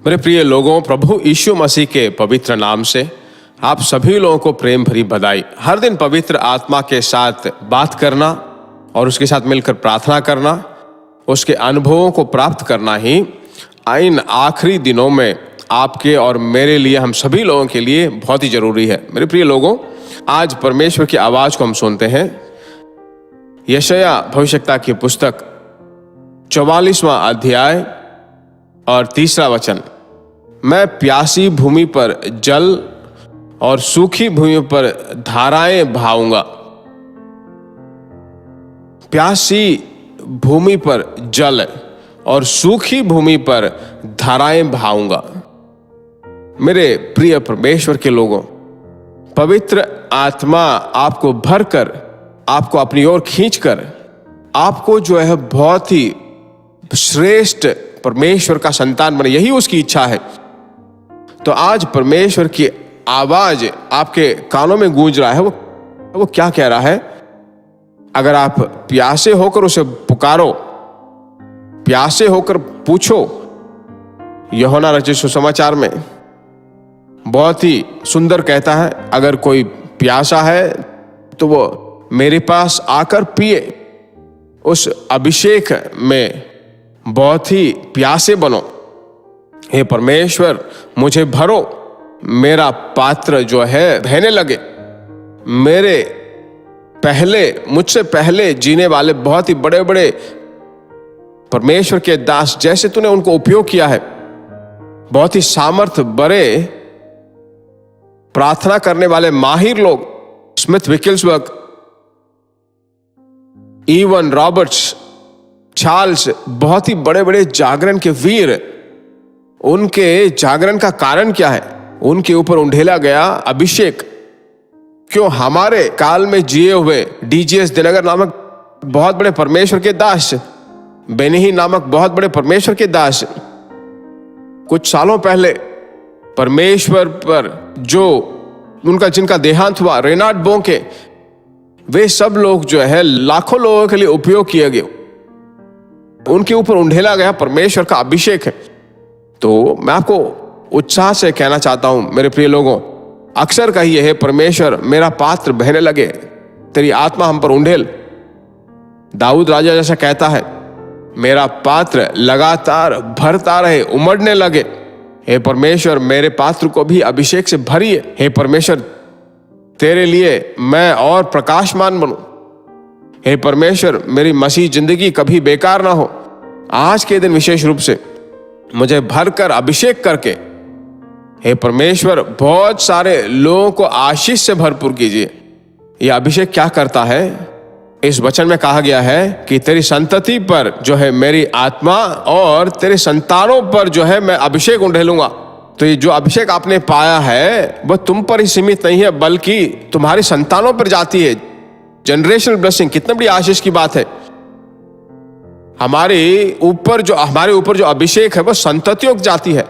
मेरे प्रिय लोगों, प्रभु यीशु मसीह के पवित्र नाम से आप सभी लोगों को प्रेम भरी बधाई। हर दिन पवित्र आत्मा के साथ बात करना और उसके साथ मिलकर प्रार्थना करना, उसके अनुभवों को प्राप्त करना ही इन आखिरी दिनों में आपके और मेरे लिए, हम सभी लोगों के लिए बहुत ही जरूरी है। मेरे प्रिय लोगों, आज परमेश्वर की आवाज को हम सुनते हैं। यशायाह भविष्यवक्ता की पुस्तक 44वां अध्याय और 3रा वचन। मैं प्यासी भूमि पर जल और सूखी भूमि पर धाराएं बहाऊंगा। प्यासी भूमि पर जल और सूखी भूमि पर धाराएं बहाऊंगा। मेरे प्रिय परमेश्वर के लोगों, पवित्र आत्मा आपको भरकर, आपको अपनी ओर खींचकर, आपको जो है बहुत ही श्रेष्ठ परमेश्वर का संतान बने, यही उसकी इच्छा है। तो आज परमेश्वर की आवाज आपके कानों में गूंज रहा है। वो क्या कह रहा है? अगर आप प्यासे होकर उसे पुकारो, प्यासे होकर पूछो। यूहन्ना रचित सुसमाचार में बहुत ही सुंदर कहता है, अगर कोई प्यासा है तो वो मेरे पास आकर पिए। उस अभिषेक में बहुत ही प्यासे बनो। हे परमेश्वर, मुझे भरो, मेरा पात्र जो है बहने लगे। मुझसे पहले जीने वाले बहुत ही बड़े बड़े परमेश्वर के दास, जैसे तूने उनको उपयोग किया है, बहुत ही सामर्थ बड़े प्रार्थना करने वाले माहिर लोग, स्मिथ विकिल्सबर्ग, इवन रॉबर्ट्स, चार्ल्स, बहुत ही बड़े बड़े जागरण के वीर। उनके जागरण का कारण क्या है? उनके ऊपर उंडेला गया अभिषेक। क्यों? हमारे काल में जिए हुए डीजीएस दिनकर नामक बहुत बड़े परमेश्वर के दास, बेनिही नामक बहुत बड़े परमेश्वर के दास, कुछ सालों पहले परमेश्वर पर जिनका देहांत हुआ, रेनार्ड बोंके, वे सब लोग जो है लाखों लोगों के लिए उपयोग किए गए। उनके ऊपर उंडेला गया परमेश्वर का अभिषेक है। तो मैं आपको उत्साह से कहना चाहता हूं, मेरे प्रिय लोगों, अक्सर कहिए, हे परमेश्वर, मेरा पात्र बहने लगे, तेरी आत्मा हम पर उंडेल। दाऊद राजा जैसा कहता है, मेरा पात्र लगातार भरता रहे, उमड़ने लगे। हे परमेश्वर, मेरे पात्र को भी अभिषेक से भरिए। हे परमेश्वर, तेरे लिए मैं और प्रकाशमान बनूं। हे परमेश्वर, मेरी मसीह जिंदगी कभी बेकार ना हो। आज के दिन विशेष रूप से मुझे भरकर अभिषेक करके, हे परमेश्वर, बहुत सारे लोगों को आशीष से भरपूर कीजिए। यह अभिषेक क्या करता है? इस वचन में कहा गया है कि तेरी संतति पर जो है मेरी आत्मा और तेरे संतानों पर जो है मैं अभिषेक उंडेलूंगा। तो ये जो अभिषेक आपने पाया है वह तुम पर ही सीमित नहीं है, बल्कि तुम्हारी संतानों पर जाती है। जनरेशनल ब्लेसिंग, कितनी बड़ी आशीष की बात है। हमारे ऊपर जो अभिषेक है वह संततियों को जाती है।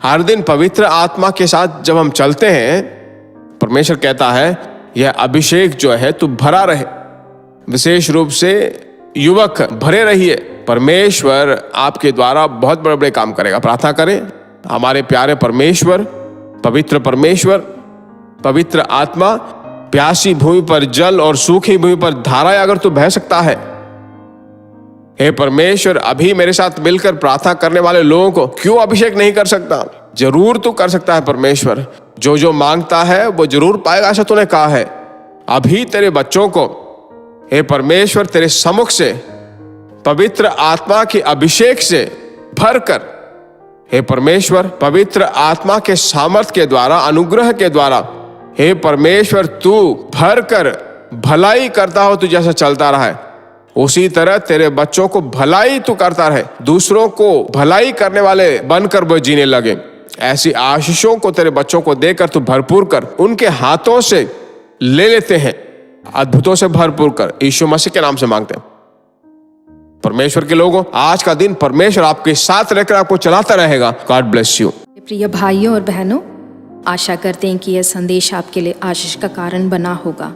हर दिन पवित्र आत्मा के साथ जब हम चलते हैं, परमेश्वर कहता है यह अभिषेक जो है तू भरा रहे। विशेष रूप से युवक भरे रहिए, परमेश्वर आपके द्वारा बहुत बड़े बड़े काम करेगा। प्रार्थना करें। हमारे प्यारे परमेश्वर, पवित्र आत्मा, प्यासी भूमि पर जल और सूखी भूमि पर धाराएं अगर तू बह सकता है, हे परमेश्वर, अभी मेरे साथ मिलकर प्रार्थना करने वाले लोगों को क्यों अभिषेक नहीं कर सकता? जरूर तू कर सकता है परमेश्वर। जो मांगता है वो जरूर पाएगा, ऐसा तूने कहा है। अभी तेरे बच्चों को, हे परमेश्वर, तेरे सम्मुख से पवित्र आत्मा के अभिषेक से भरकर, हे परमेश्वर, पवित्र आत्मा के सामर्थ के द्वारा, अनुग्रह के द्वारा, हे परमेश्वर, तू भरकर भलाई करता हो, तू जैसा चलता रहा है उसी तरह तेरे बच्चों को भलाई तू करता रहे, दूसरों को भलाई करने वाले बनकर वो जीने लगे। ऐसी आशीषों को तेरे बच्चों को देकर तू भरपूर कर, उनके हाथों से ले लेते हैं, अद्भुतों से भरपूर कर। यीशु मसीह के नाम से मांगते हैं। परमेश्वर के लोगों, आज का दिन परमेश्वर आपके साथ रहकर आपको चलाता रहेगा। God bless you. प्रिय भाइयों और बहनों, आशा करते हैं कि यह संदेश आपके लिए आशीष का कारण बना होगा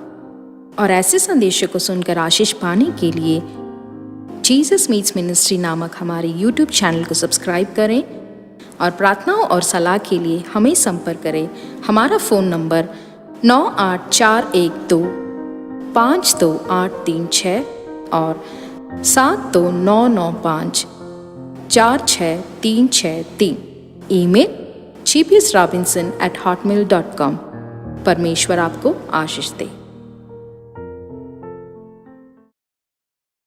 और ऐसे संदेशों को सुनकर आशीष पाने के लिए जीसस मीट्स मिनिस्ट्री नामक हमारे यूट्यूब चैनल को सब्सक्राइब करें और प्रार्थनाओं और सलाह के लिए हमें संपर्क करें। हमारा फ़ोन नंबर 9841252836 और 7299546363। Email gpsrobinson@hotmail.com। परमेश्वर आपको आशीष दे।